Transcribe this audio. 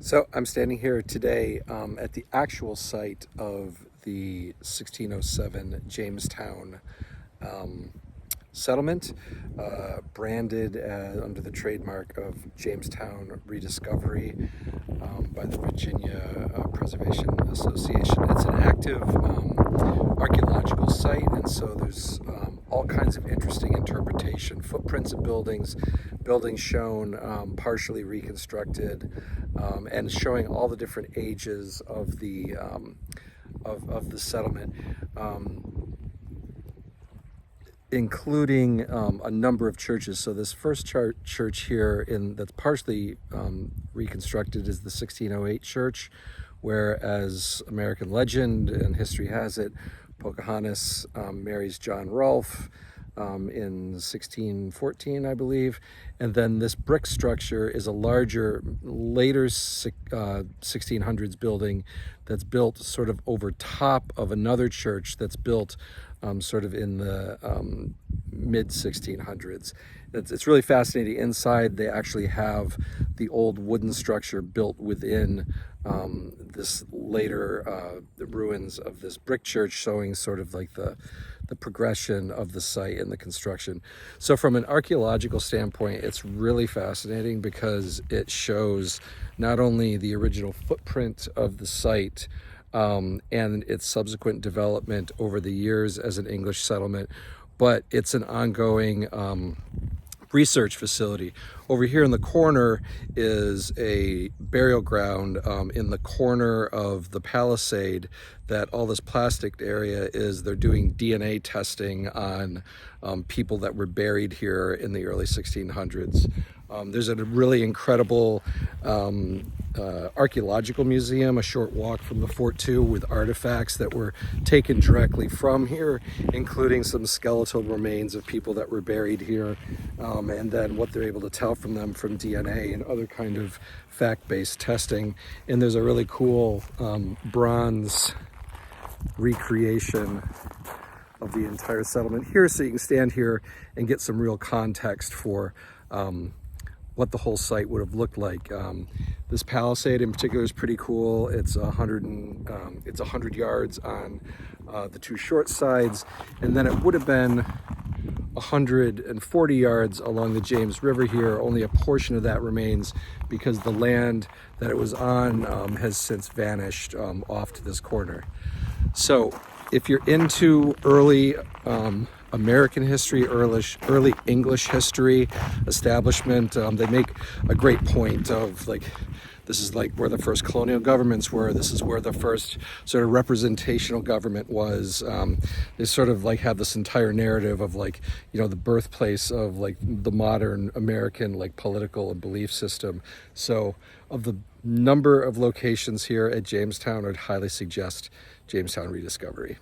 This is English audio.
So I'm standing here today at the actual site of the 1607 Jamestown settlement, branded under the trademark of Jamestown Rediscovery by the Virginia Preservation Association. It's an active archaeological site, and so there's all kinds of interesting interpretation, footprints of buildings shown partially reconstructed, and showing all the different ages of the settlement, including a number of churches. So this first church here that's partially reconstructed is the 1608 church, where, as American legend and history has it, Pocahontas marries John Rolfe in 1614, I believe. And then this brick structure is a larger, later 1600s building that's built sort of over top of another church that's built sort of in the mid 1600s. It's really fascinating. Inside, they actually have the old wooden structure built within this later the ruins of this brick church, showing sort of like the progression of the site and the construction. So from an archaeological standpoint, it's really fascinating because it shows not only the original footprint of the site and its subsequent development over the years as an English settlement, but it's an ongoing research facility. Over here in the corner is a burial ground in the corner of the palisade that all this plastic area is. They're doing DNA testing on people that were buried here in the early 1600s. There's a really incredible archaeological museum a short walk from the fort too, with artifacts that were taken directly from here, including some skeletal remains of people that were buried here, and then what they're able to tell from them from DNA and other kind of fact-based testing. And there's a really cool bronze recreation of the entire settlement here, so you can stand here and get some real context for what the whole site would have looked like. This palisade in particular is pretty cool. It's 100 yards on the two short sides, and then it would have been 140 yards along the James River here. Only a portion of that remains because the land that it was on has since vanished off to this corner. So if you're into early American history, early English history, establishment, they make a great point of, like, this is like where the first colonial governments were. This is where the first sort of representational government was. They sort of like have this entire narrative of, like, you know, the birthplace of like the modern American like political and belief system. So of the number of locations here at Jamestown, I'd highly suggest Jamestown Rediscovery.